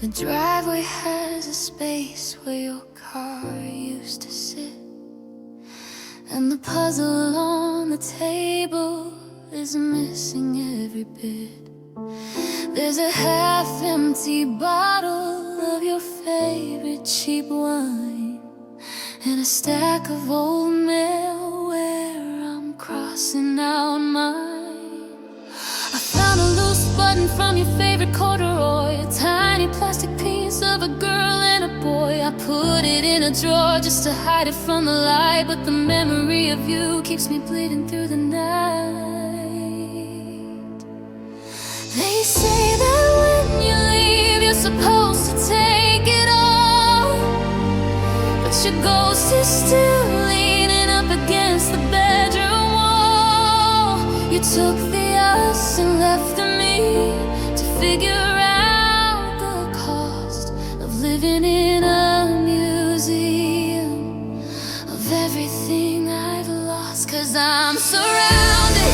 The driveway has a space where your car used to sit, and the puzzle on the table is missing every bit. There's a half-empty bottle of your favorite cheap wine, and a stack of old mail where I'm crossing out mine. I found a loose button from your favorite corduroy, a tiny plastic piece of a girl and a boy. I put it in a drawer just to hide it from the light, but the memory of you keeps me bleeding through the night. They say that when you leave, you're supposed to take it all, but your ghost is still leaning up against the bedroom wall. You took the us and left the me to figure out the cost of living in a museum of everything I've lost. 'Cause I'm surrounded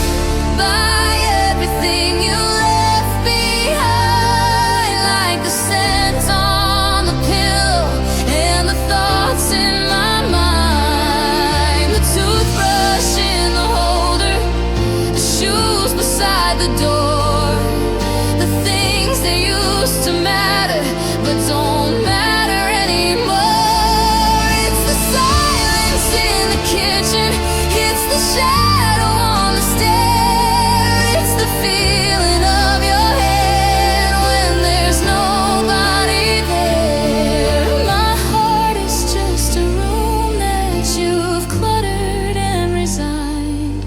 by everything you left behind, like the scent on the pillow and the thoughts in my mind, the toothbrush in the holder, the shoes beside the door, the things that used to matter but don't matter anymore. It's the silence in the kitchen, it's the shadow on the stair, it's the feeling of your head when there's nobody there. My heart is just a room that you've cluttered and resigned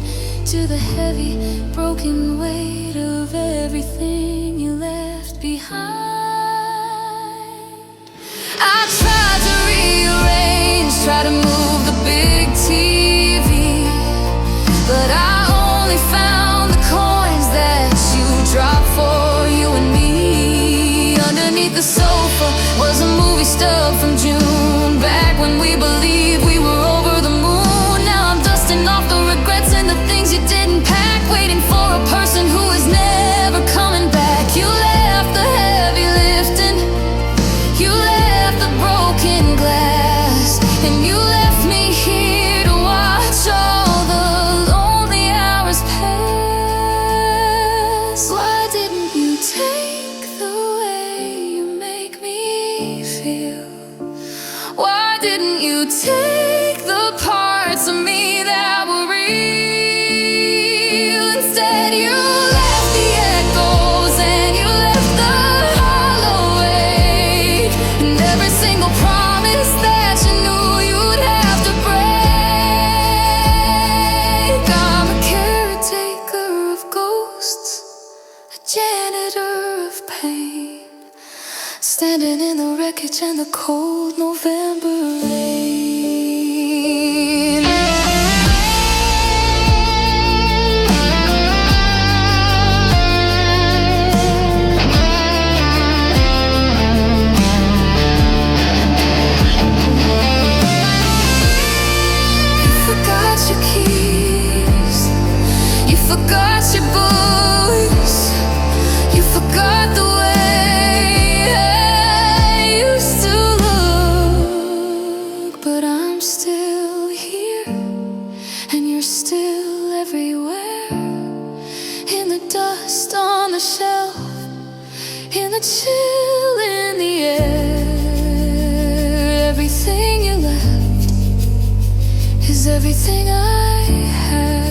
to the heavy, broken weight of everything you left behind. I tried to rearrange, try to move the big TV, but I only found the coins that you dropped for you and me. Underneath the sofa was a movie stub from June, back when we believed we were over the moon. Now I'm dusting off the regrets and the things you didn't pack, waiting for a person who is never coming back. You left the heavy lifting, you left the broken glass, and you left me here to watch all the lonely hours pass. Why didn't you take the way you make me feel? Why didn't you take the parts of me that were real? Instead you left the echoes and you left the hollow ache, and every single promise that you knew you'd have to break. I'm a caretaker of ghosts, a janitor of pain, standing in the wreckage and the cold November rain. You forgot your keys, you forgot your boots, you forgot the way I used to look. But I'm still here, and you're still everywhere, in the dust on the shelf, in the chill in the air. Everything you left is everything I have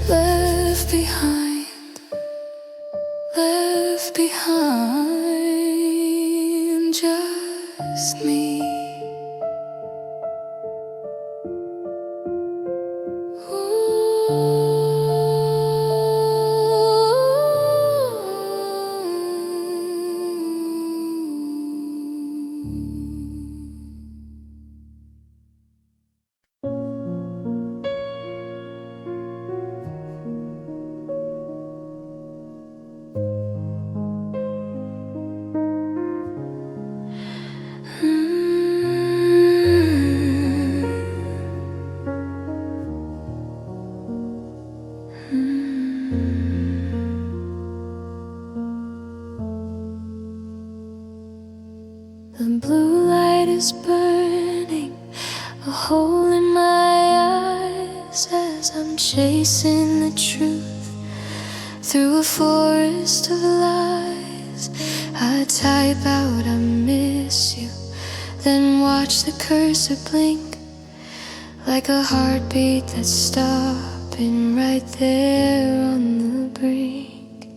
left behind, left behind, just me. is burning a hole in my eyes as I'm chasing the truth through a forest of lies. I type out I miss you, then watch the cursor blink like a heartbeat that's stopping right there on the brink.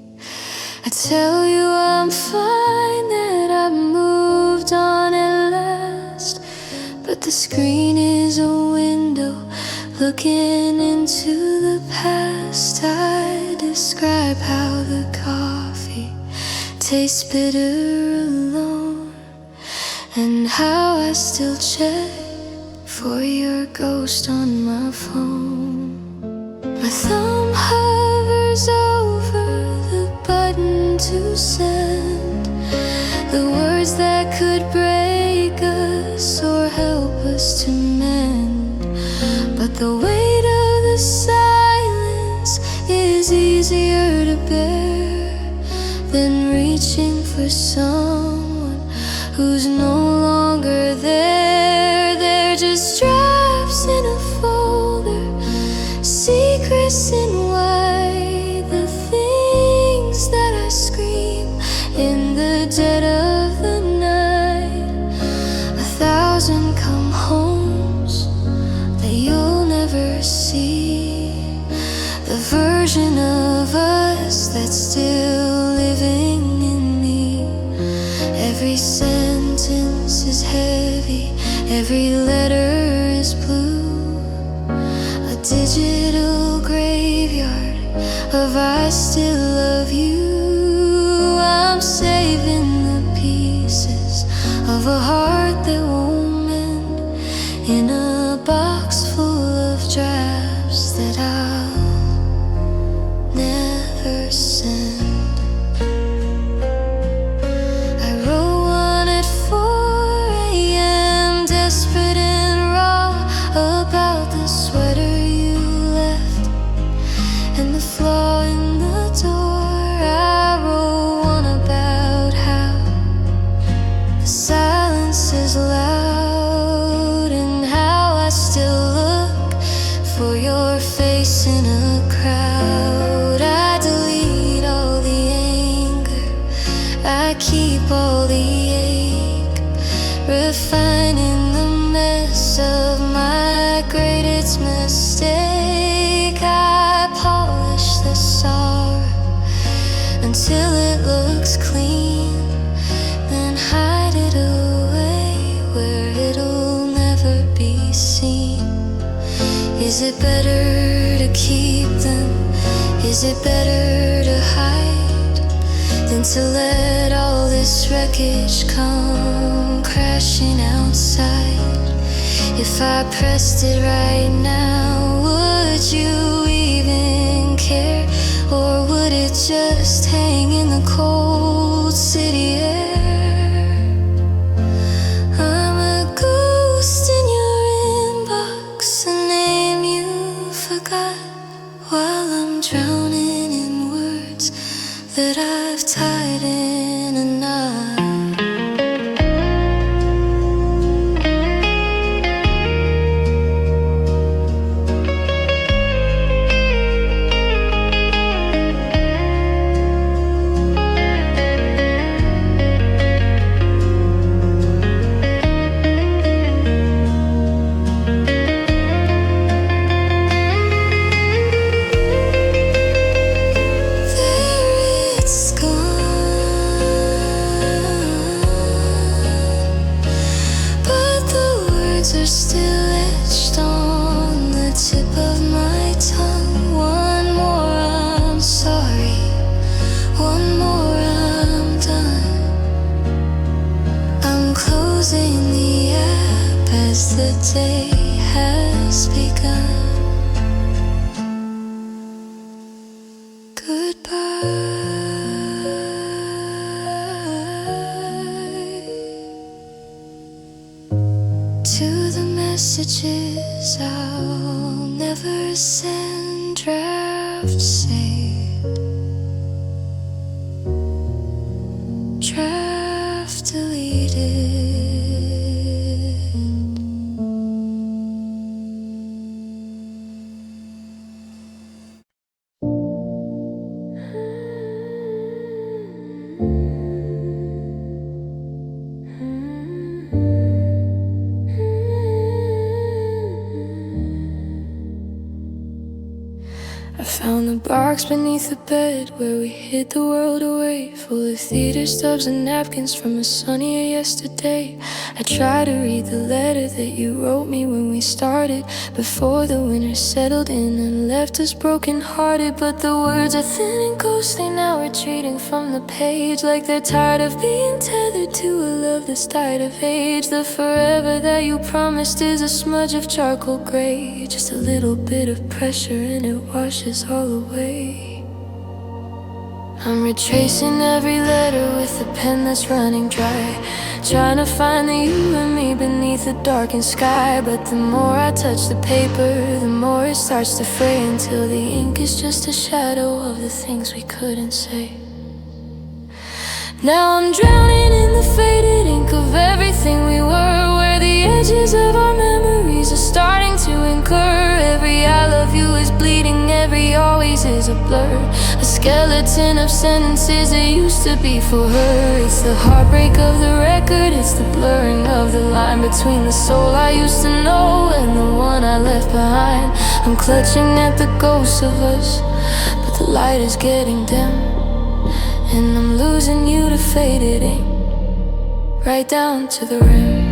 I tell you I'm fine, that I've moved on at last, but the screen is a window looking into the past. I describe how the coffee tastes bitter alone, and how I still check for your ghost on my phone. My thumb hovers over the button to send the words that could break us or help us to mend, but the weight of the silence is easier to bear than reaching for someone who's no longer there. They're just drafts in a folder, secrets in white, the things that I scream in the dead of the night. 1,000 come homes that you'll never see, the version of us that's still living in me. Every sentence is heavy, every letter is blue, a digital graveyard of I still love you. I'm saving the pieces of a heart that won't mend in a box full of drafts that I'll never send. I wrote one at 4 a.m., desperate and raw, about the sweater you left and the flaw in the door. I wrote one about how the silence is loud, and how I still look for your face in a crowd. I delete all the anger, I keep all the ache, refining the mess of my greatest mistake. I polish the sorrow until it looks clean, then hide it away where it'll never be seen. Is it better to keep them? Is it better to hide than to let all this wreckage come crashing outside? If I pressed it right now, would you even care? Or would it just hang in the cold city air? I'm a ghost in your inbox, a name you forgot, while I'm drowning in words that I've tied in a knot. Are still etched on the tip of my tongue. One more, I'm sorry. One more, I'm done. I'm closing the app as the day has begun. To the messages I'll never send, draft saved, draft deleted. box beneath the bed where we hid the world away, full of theater stubs and napkins from a sunnier yesterday. I try to read the letter that you wrote me when we started, before the winter settled in and left us broken hearted. But the words are thin and ghostly now, retreating from the page, like they're tired of being tethered to a love that's died of age. The forever that you promised is a smudge of charcoal gray, just a little bit of pressure and it washes all away. I'm retracing every letter with a pen that's running dry, trying to find the you and me beneath the darkened sky. But the more I touch the paper, the more it starts to fray, until the ink is just a shadow of the things we couldn't say. Now I'm drowning in the faded ink of everything we were, where the edges of our memories are starting to incur. Every I love you is bleeding, every always is a blur, a skeleton of sentences that used to be for her. It's the heartbreak of the record, it's the blurring of the line between the soul I used to know and the one I left behind. I'm clutching at the ghosts of us, but the light is getting dim, and I'm losing you to faded ink, right down to the rim.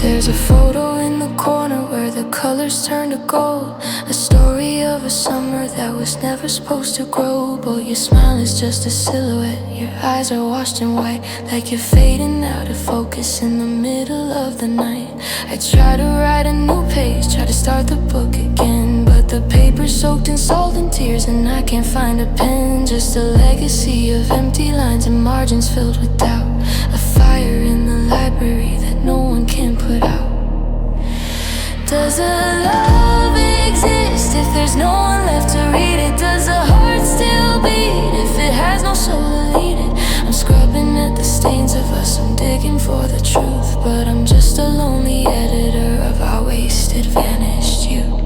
There's a photo in the corner where the colors turn to gold, a story of a summer that was never supposed to grow. But your smile is just a silhouette, your eyes are washed in white, like you're fading out of focus in the middle of the night. I try to write a new page, try to start the book again, but the paper's soaked in salt and tears and I can't find a pen. Just a legacy of empty lines and margins filled with doubt, a fire in the library that no one can put out. Does a love exist if there's no one left to read it? Does a heart still beat if it has no soul to lead it? I'm scrubbing at the stains of us, I'm digging for the truth, but I'm just a lonely editor of our wasted, vanished youth.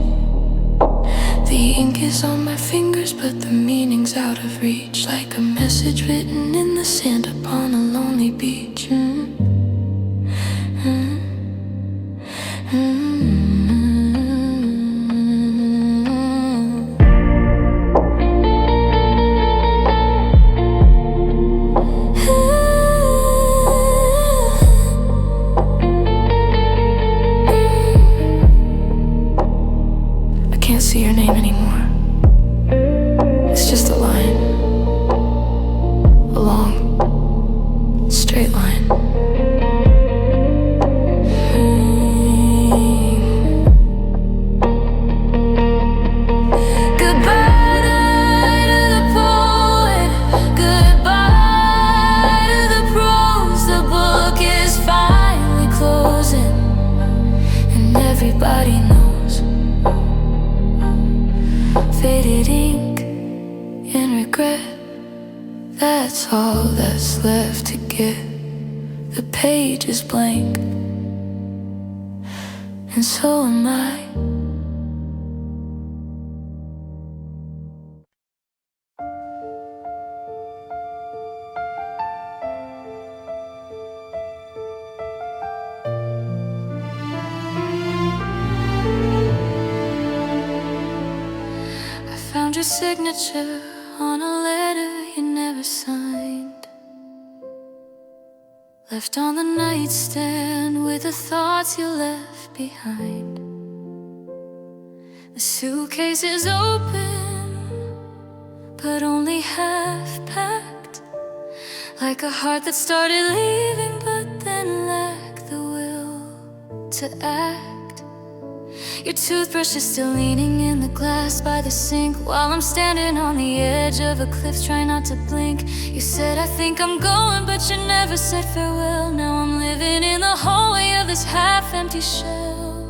The ink is on my fingers, but the meaning's out of reach, like a message written in the sand upon a lonely beach. I can't see your name anymore. It's just a line, a long, straight line. Everybody knows. Faded ink and regret, that's all that's left to get. The page is blank, and so am I. Found your signature on a letter you never signed, left on the nightstand with the thoughts you left behind. The suitcase is open, but only half packed, like a heart that started leaving but then lacked the will to act. Your toothbrush is still leaning in the glass by the sink, while I'm standing on the edge of a cliff trying not to blink. You said, I think I'm going, but you never said farewell. Now I'm living in the hallway of this half-empty shell.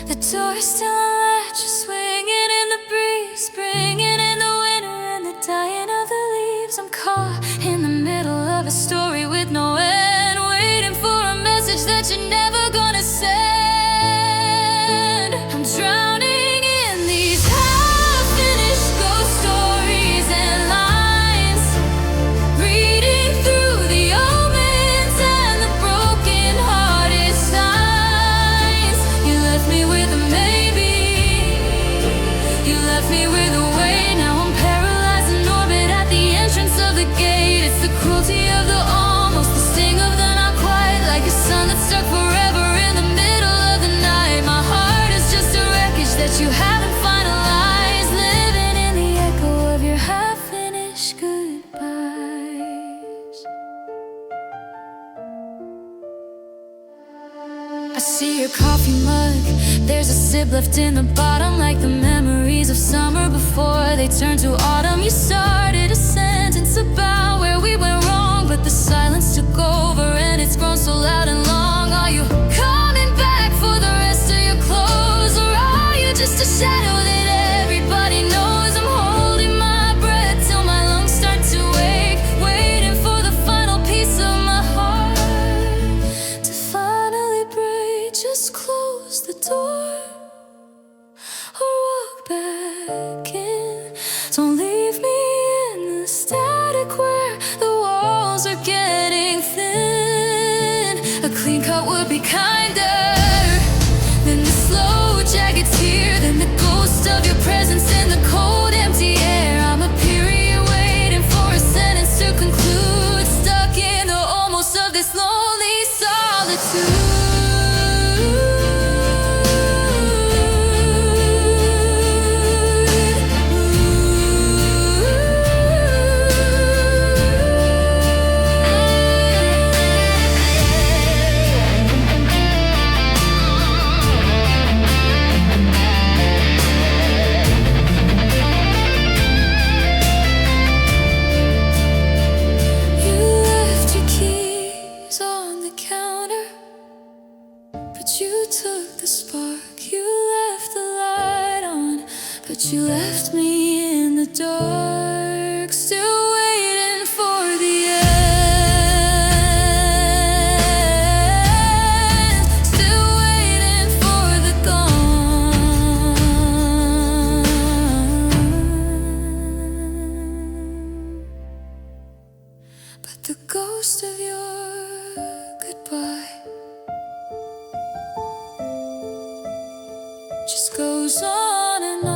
The door is still unlatched, swinging in the breeze, bringing in the winter and the dying of the leaves. I'm caught in the middle of a story with no end, waiting for a message that you're never gonna send. Drowning in these half-finished ghost stories and lines I see your coffee mug. There's a sip left in the bottom, like the memories of summer before they turn to autumn. You started a sentence about where we went wrong, but the silence took over and it's grown so loud and long. Are you coming back for the rest of your clothes, or are you just a shadow that everybody knows? I'm holding my breath till my lungs start to wake, waiting for the final piece of my heart to finally break. Just close the door or walk back in. Don't leave me in the static where the walls are getting thin. A clean cut would be kinder than the slow jagged tear, than the ghost of your presence in the cold empty air. I'm a period waiting for a sentence to conclude, stuck in the almost of this lonely solitude. You took the spark, you left the light on, but you left me in the dark, still waiting for the end, still waiting for the gone. But the ghost of your goodbye just goes on and on.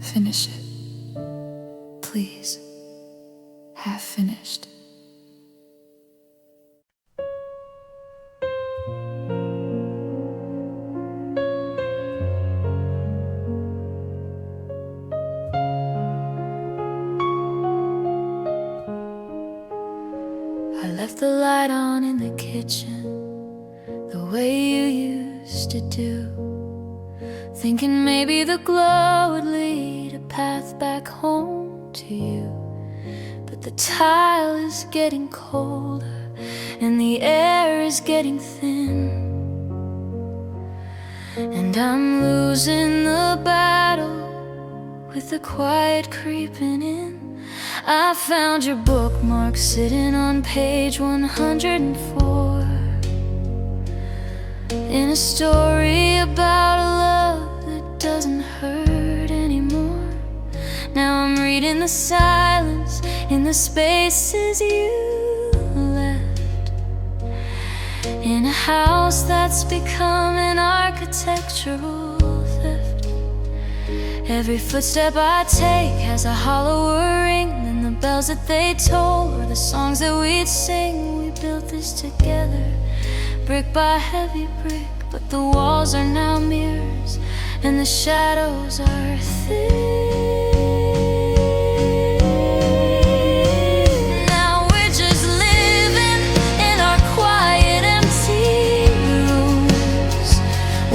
Finish it. Please. Have finished. I left the light on in the kitchen, the way you used to do, thinking maybe the glow would lead a path back home to you. But the tile is getting colder and the air is getting thin, and I'm losing the battle with the quiet creeping in. I found your bookmark sitting on page 104, in a story about a love that doesn't hurt anymore. Now I'm reading the silence in the spaces you left, in a house that's become an architectural theft. Every footstep I take has a hollower ring than the bells that they toll, or the songs that we'd sing. We built this together, brick by heavy brick, but the walls are now mirrors and the shadows are thin. Now we're just living in our quiet empty rooms,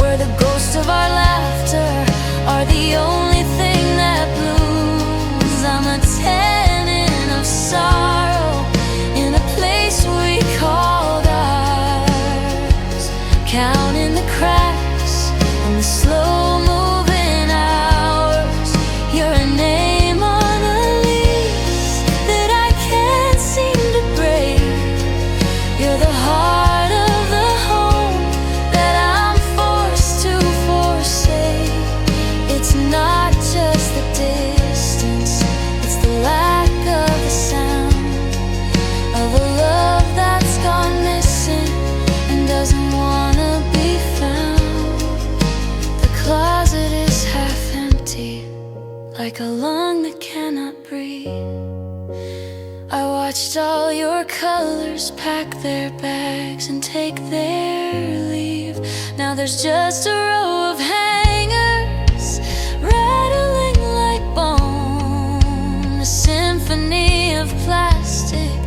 where the ghosts of our laughter are the only thing that blooms. I'm a tenant of sorrow in a place we called ours, counting the cracks and the slow-moving hours. You're a name on a lease that I can't seem to break. You're the heart of the home that I'm forced to forsake. It's not just the distance, it's the lack of the sound of a love that's gone missing and doesn't wanna be found. The closet is half empty, like a lung that cannot breathe. I watched all your colors pack their bags and take their leave. Now there's just a row of hangers rattling like bone, a symphony of plastic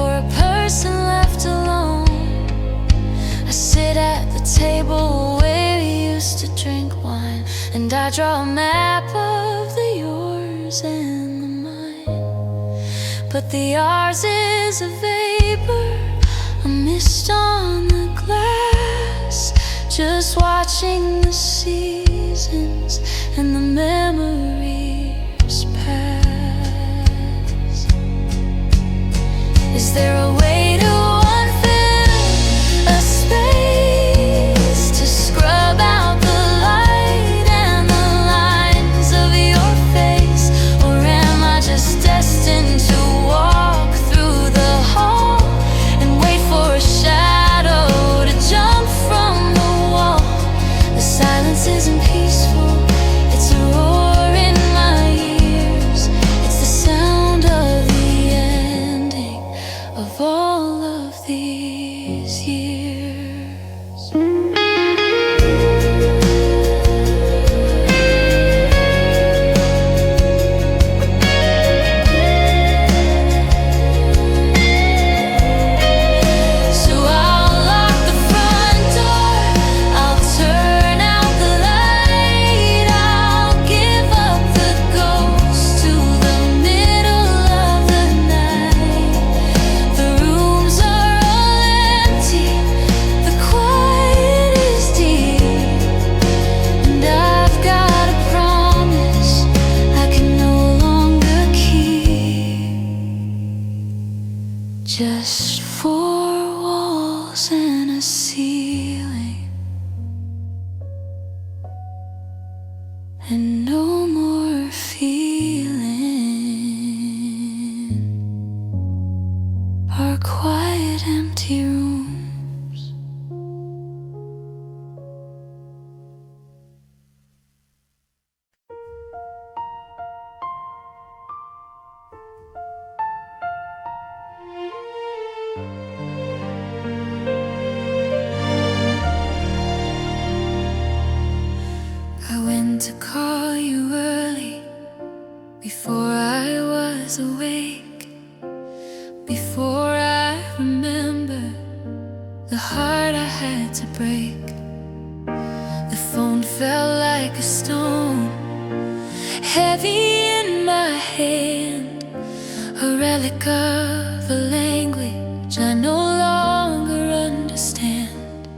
for a person left alone. I sit at the table where we used to drink wine, and I draw a map of the yours and the mine. But the ours is a vapor, a mist on the glass, just watching the seasons and the memories pass. Is there a way to unfill a space, to scrub out the light and the lines of your face? Or am I just destined to walk through the hall and wait for a shadow to jump from the wall? The silence isn't peaceful, it's a roar in my ears. It's the sound of the ending of all of these years. So I'll lock the front door, I'll turn out the light, I'll give up the ghost to the middle of the night. The rooms are all empty, the quiet is deep, and I've got a promise I can no longer keep. Just four walls and a ceiling, and no more feeling our quiet empty rooms. I went to call you early, before I was awake, before I remember the heart I had to break. The phone felt like a stone, heavy in my hand, a relic of a language I no longer understand.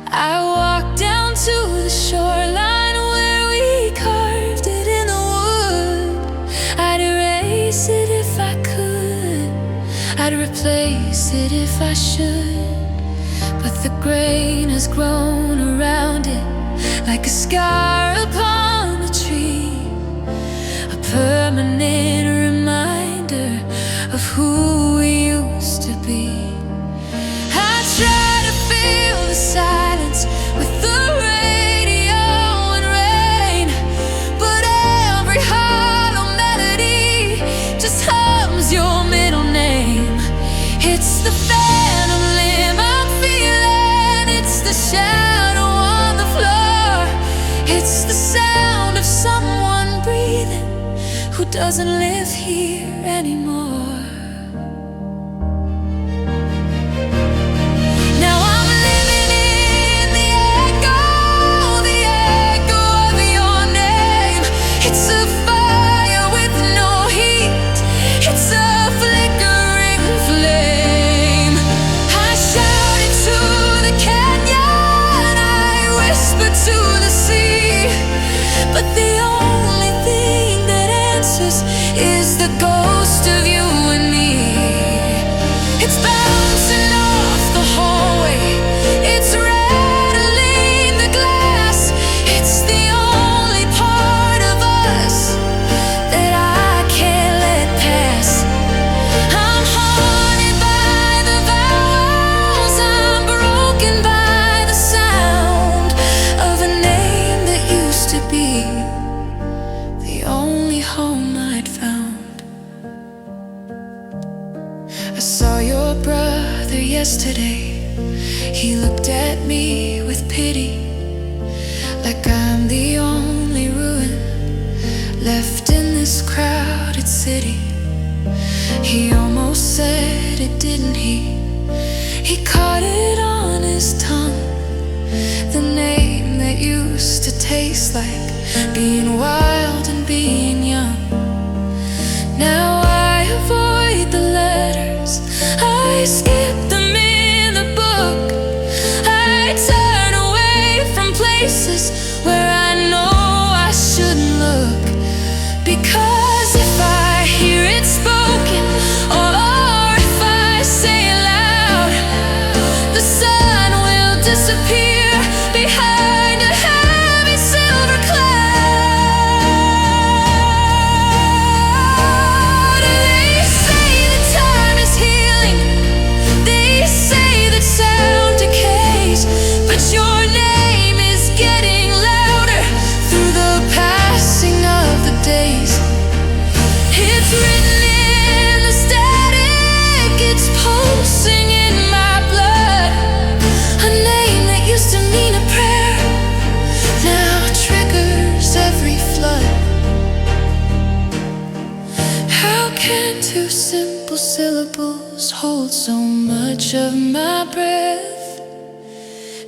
I walked down to the shoreline where we carved it in the wood. I'd erase it if I could, I'd replace it if I should. But the grain has grown around it like a scar upon the tree, a permanent reminder of who we used to be. I try to fill the silence with the radio and rain, but every hollow melody just hums your middle name. It's the phantom limb I'm feeling, it's the shadow on the floor, it's the sound of someone breathing who doesn't live here anymore. Now I'm living in the echo of your name. It's a fire with no heat, it's a flickering flame. I shout into the canyon, I whisper to the sea, but the only thing that answers is the ghost of you and me. It's bouncing off the hallway, it's rattling the glass, it's the only part of us that I can't let pass. I'm haunted by the vowels, I'm broken by the sound of a name that used to be the only home I'd found. I saw your brother yesterday, he looked at me with pity, like I'm the only ruin left in this crowded city. He almost said it, didn't he? He caught it on his tongue, the name that used to taste like being wild and being young. Now I avoid the letters, I skip them in the book. I turn away from places where I know I shouldn't look, because if I hear it spoken, or if I say it loud, the sun will disappear behind a heavy silver cloud. They say that time is healing, they say that sound decays, but your name is getting louder through the passing of the days. It's written in the static, it's pulsing in my blood. A name that used to mean a prayer now triggers every flood. How can two simple syllables hold so much of my breath?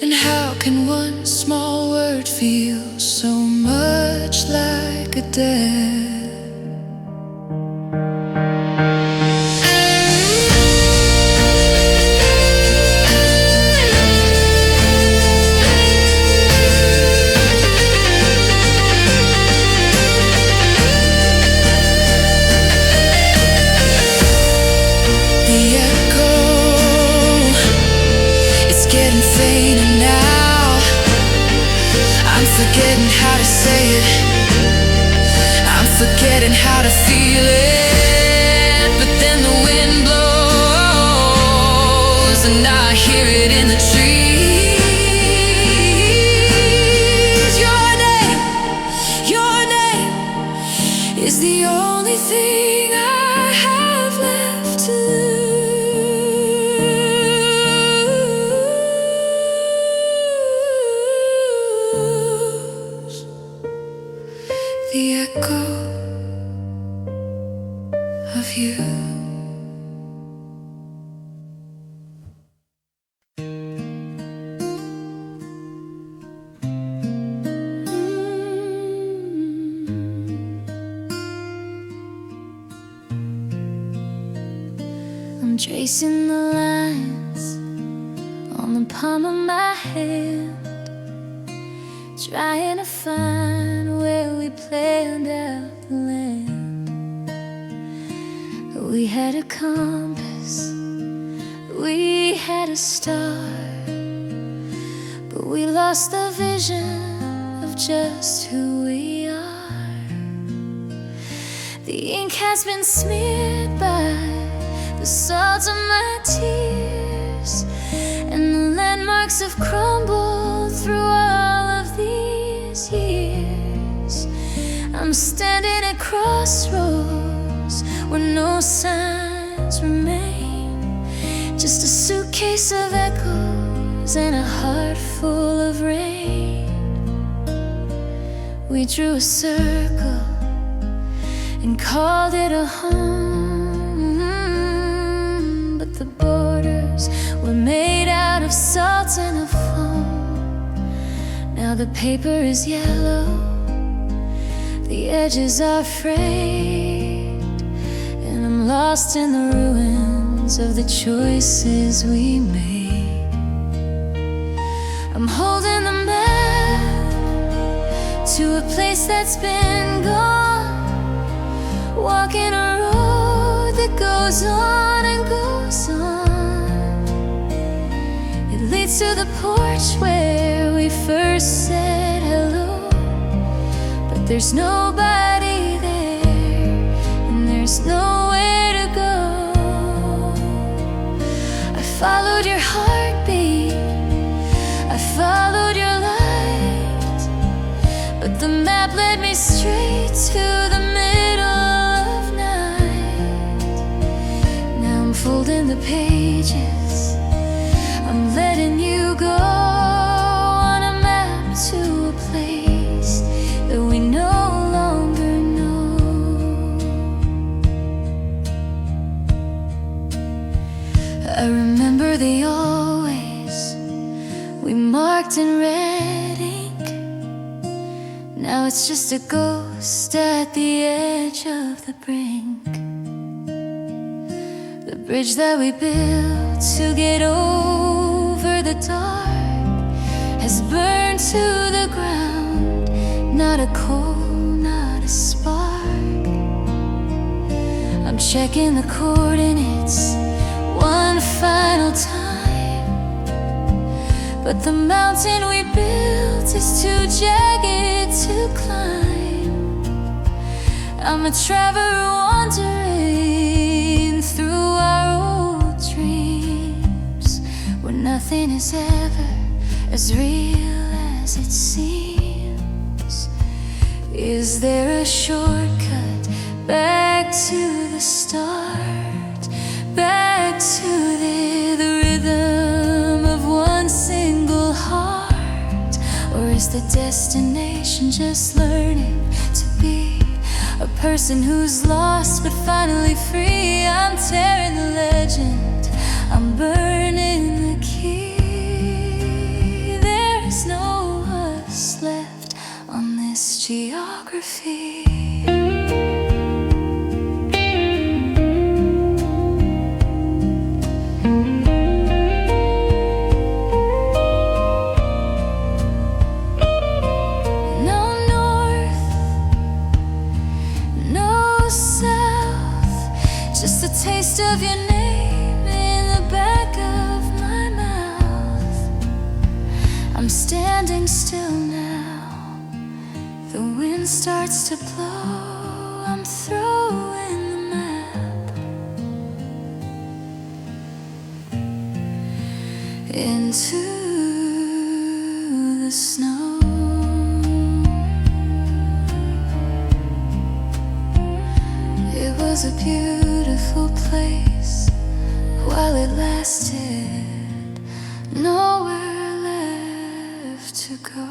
And how can one small word feel so much like a death? Forgetting how to say it, I'm forgetting how to feel it. But then the wind blows and I hear it in the trees. Your name is the only thing I have left to lose. The echo of you. I'm tracing the lines on the palm of my hand, trying to find where we planned out the land. We had a compass, we had a star, but we lost the vision of just who we are. The ink has been smeared by the salt of my tears, and the landmarks have crumbled through all of these years. I'm standing at crossroads where no signs remain, just a suitcase of echoes and a heart full of rain. We drew a circle and called it a home, but the borders were made out of salt and a foam. Now the paper is yellow, the edges are frayed, and I'm lost in the ruins of the choices we made. I'm holding the map to a place that's been gone, walking a road that goes on and goes on. It leads to the porch where we first said hello, but there's nobody there, and there's nowhere to go. I followed your heartbeat, I followed your light, but the map led me straight to the middle of night. Now I'm folding the pages, I'm letting you go on a map to a place that we no longer know. I remember the always we marked in red ink. Now it's just a ghost at the edge of the brink. The bridge that we built to get over the dark has burned to the ground. Not a coal, not a spark. I'm checking the coordinates one final time, but the mountain we built is too jagged to climb. I'm a traveler wandering through our old dreams, where nothing is ever as real as it seems. Is there a shortcut back to the start? Back to the rhythm of one single heart? Or is the destination just learning to be a person who's lost but finally free? I'm tearing the legend, I'm burning the key. There's no us left on this geography. Just a taste of your name in the back of my mouth. I'm standing still now. The wind starts to blow. I'm throwing the map into the snow. It was a beautiful place while it lasted. Nowhere left to go.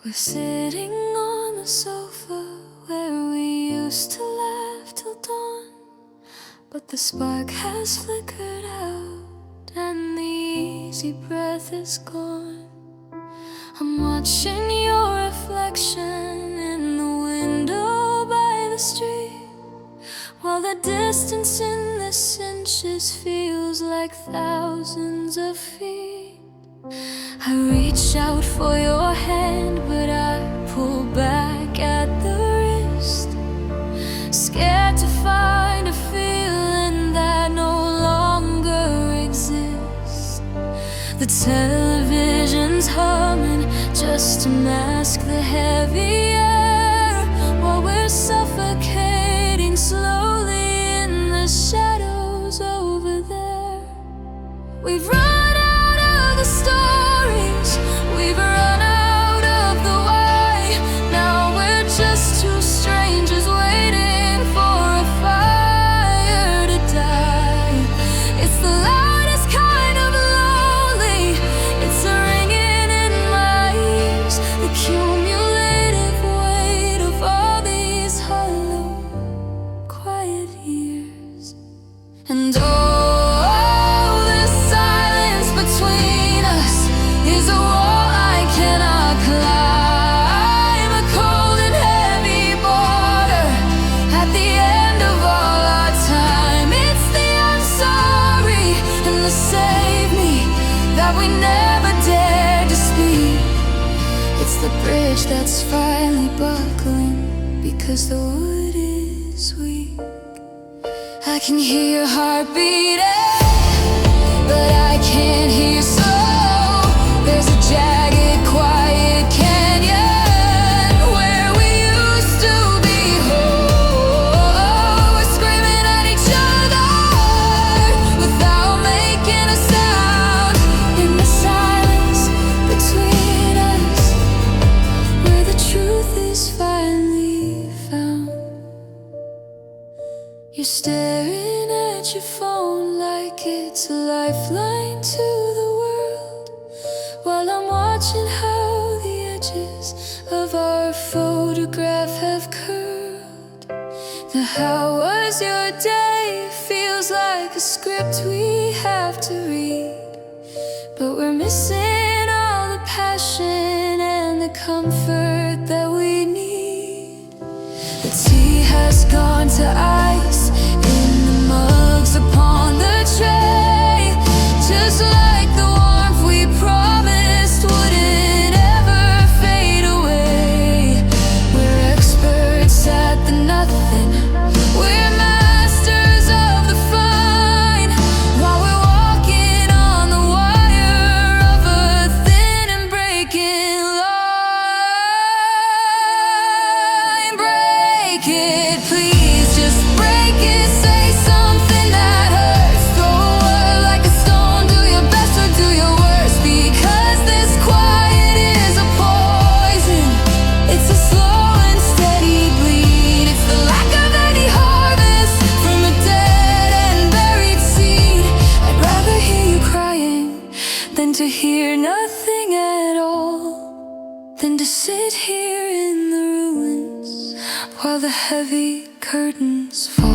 We're sitting on the sofa where we used to laugh till dawn, but the spark has flickered out and the easy breath is gone. I'm watching your reflection in the window by the street, while the distance in the inches feels like thousands of feet. I reach out for your hand, but I pull back at the wrist, scared to find a feeling that no longer exists. The television's humming just to mask the heavy air, while we're suffocating slowly in the shadows over there. We've run out of the stories, we've run out of the why. Now we're just two strangers waiting for a fire to die. It's the loudest kind of lonely, it's a ringing in my ears, the cumulative weight of all these hollow, quiet years. And oh, this silence between us is a wall I cannot climb, a cold and heavy border at the end of all our time. It's the I'm sorry and the save me that we never dared to speak. It's the bridge that's finally buckling because the wood is weak. I can hear your heart beating, but I can't hear slow. There's a jagged, quiet canyon where we used to be whole. We're screaming at each other without making a at your phone like it's a lifeline to the world, while I'm watching how the edges of our photograph have curled. Now how was your day? Feels like a script we have to read, but we're missing all the passion and the comfort that we need. The tea has gone to ice in the mugs upon the tray, just like the warmth we promised wouldn't ever fade away. We're experts at the nothing, we're masters of the fine, while we're walking on the wire of a thin and breaking line. Break it, please, just break it. Say something that hurts. Throw a word like a stone. Do your best or do your worst, because this quiet is a poison. It's a slow and steady bleed. It's the lack of any harvest from a dead and buried seed. I'd rather hear you crying than to hear nothing at all, than to sit here in the ruins while the heavy curtains fall.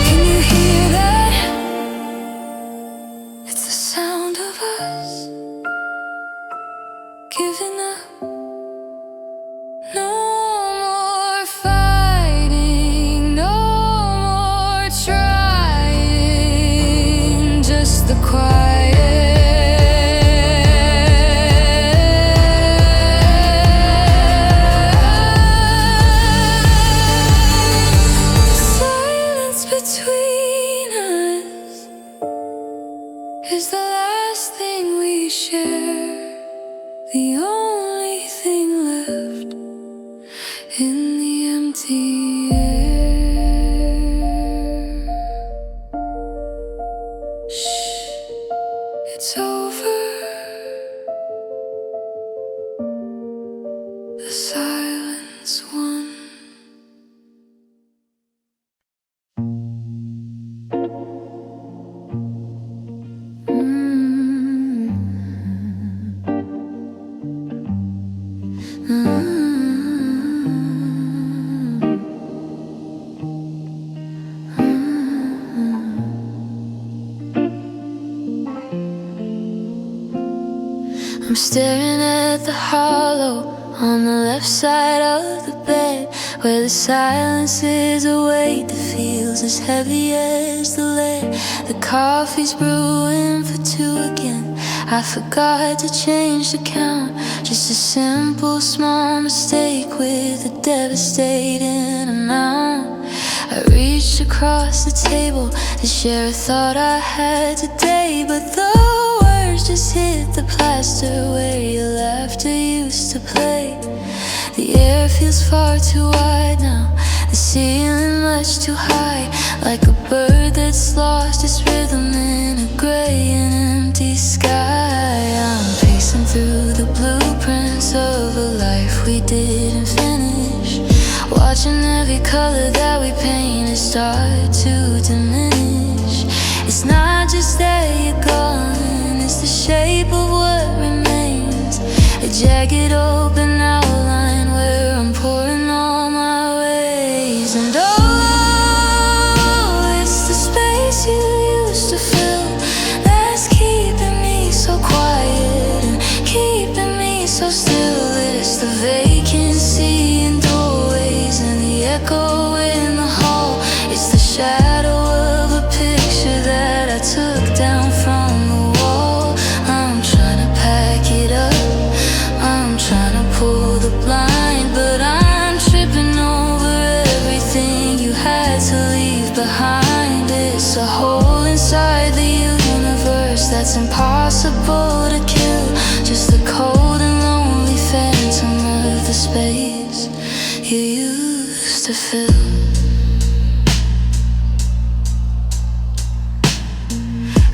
Can you hear that? It's the sound of us giving up. No more fighting, no more trying, just the quiet. The silence between us is the last thing we share, the only thing left in the empty air. Shh, it's over. The silence won. I'm staring at the hollow on the left side of the bed, where the silence is a weight that feels as heavy as the lead. The coffee's brewing for two again. I forgot to change the count. Just a simple small mistake with a devastating amount. I reached across the table to share a thought I had today, but the words just hit the plaster where your laughter used to play. The air feels far too wide now, the ceiling much too high, like a bird that's lost its rhythm in a gray and empty sky. I'm pacing through the blueprints of a life we didn't finish, watching every color that we painted start to diminish. It's not just that you're gone, it's the shape of what remains, a jagged open outline where I'm pouring all my ways. And oh, it's the space you used to fill that's keeping me so quiet and keeping me so still. It's the vacancy in doorways and the echo in the hall. It's the shadow of a picture that I took down from the wall. I'm trying to pack it up, I'm trying to pull the blind, but I'm tripping over everything you had to leave behind. It's a hole inside the universe that's impossible to kill, just the cold and lonely phantom of the space you used to fill.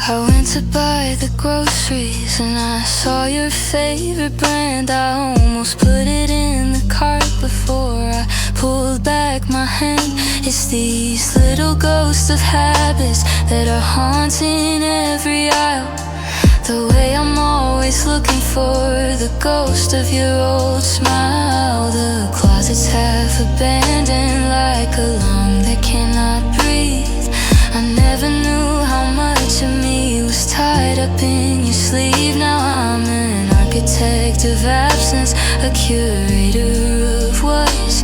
I went to buy the groceries and I saw your favorite brand. I almost put it in the cart before I pulled back my hand. It's these little ghosts of habits that are haunting every aisle. The way I'm always looking for the ghost of your old smile. The closet's half abandoned like a lung that cannot breathe. I never knew how much of me was tied up in your sleeve. Now I'm an architect of absence, a curator of was,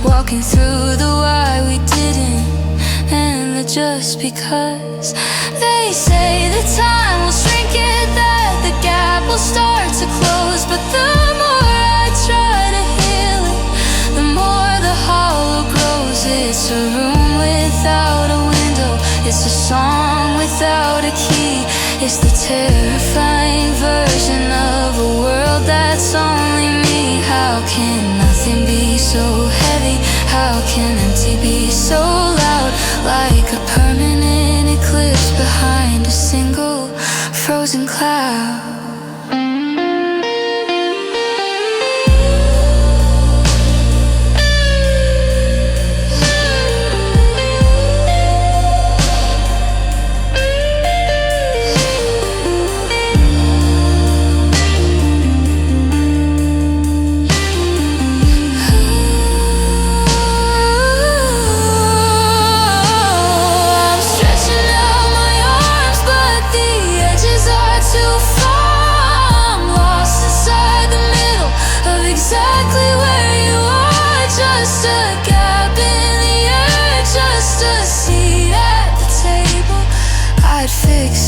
walking through the why we didn't and the just because. They say that time will shrink it, that the gap will start to close, but the more I try to heal it, the more the hollow grows. It's a room without a window, it's a song without a key. It's the terrifying version of a world that's only me. How can nothing be so heavy? How can empty be so loud? Like a permanent eclipse behind a single frozen cloud.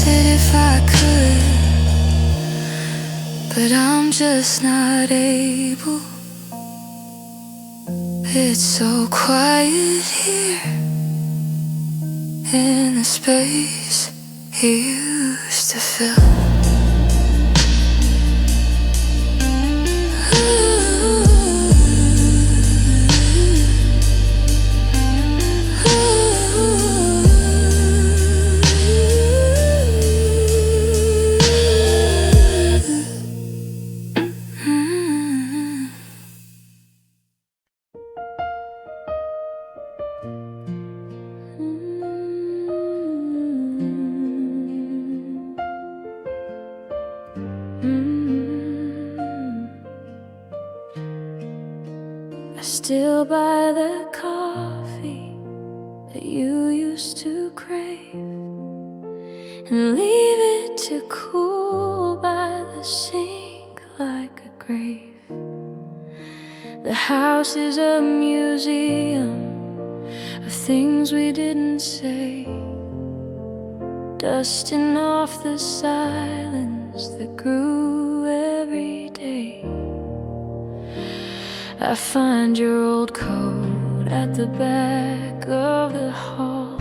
If I could, but I'm just not able. It's so quiet here in the space you used to fill. I still buy the coffee that you used to crave and leave it to cool by the sink like a grave. The house is a museum of things we didn't say, dusting off the silence that grew every day. I find your old coat at the back of the hall,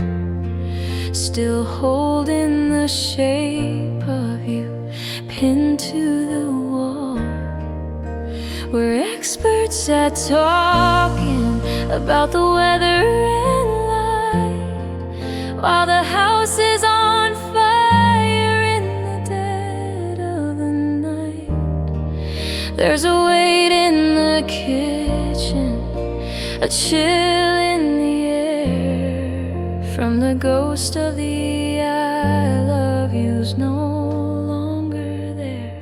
still holding the shape of you pinned to the wall. We're experts at talking about the weather and light, while the house is on fire in the dead of the night. There's a weight in the kitchen, a chill in the air, from the ghost of the I love you's no longer there.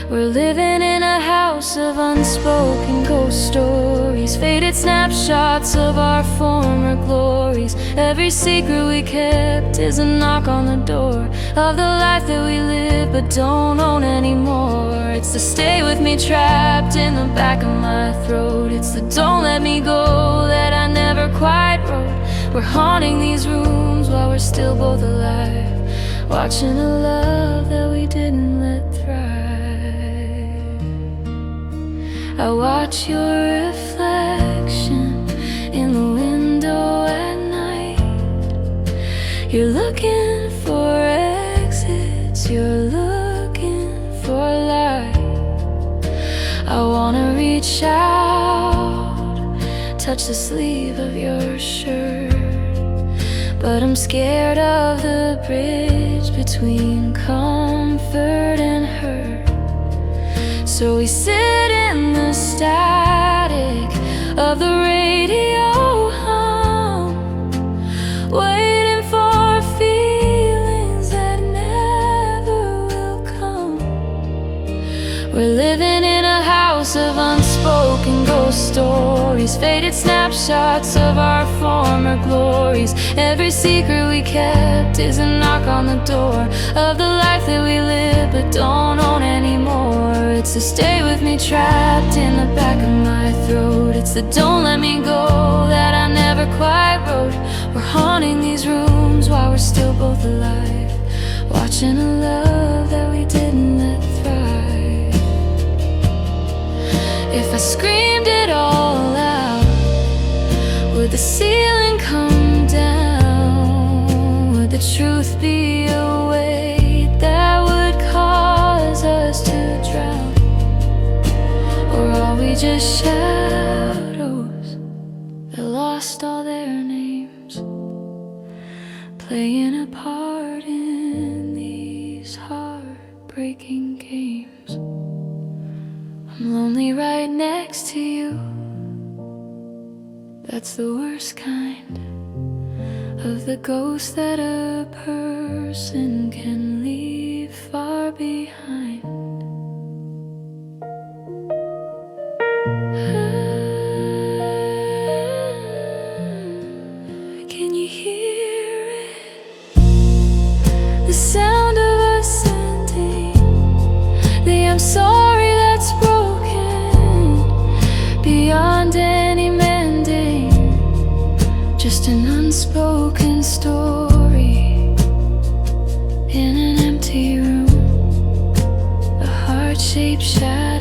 We're living in a house of unspoken ghost stories, faded snapshots of our former glories. Every secret we kept is a knock on the door of the life that we live but don't own anymore. It's the stay with me trapped in the back of my throat. It's the don't let me go that I never quite wrote. We're haunting these rooms while we're still both alive, watching a love that we didn't let thrive. I watch your reflection in the window at night. You're looking for exits, you're looking for light. I wanna reach out, touch the sleeve of your shirt, but I'm scared of the bridge between comfort and hurt. So we sit in the static of the radio hum, waiting for feelings that never will come. We're living in a house of unspoken ghost stories, faded snapshots of our former glories. Every secret we kept is a knock on the door of the life that we live but don't own anymore. It's the stay with me trapped in the back of my throat. It's the don't let me go that I never quite wrote. We're haunting these rooms while we're still both alive, watching a love that we didn't let thrive. If I screamed it all out, would the ceiling come down? Would the truth be a weight that would cause us to drown? Or are we just shadows that lost all their names, playing a part in these heartbreaking games? I'm lonely right next to you. That's the worst kind of the ghost that a person can leave far behind. Can you hear it? The sound of us ending, the I'm sorry that's broken beyond any mending. Just an unspoken story in an empty room, a heart-shaped shadow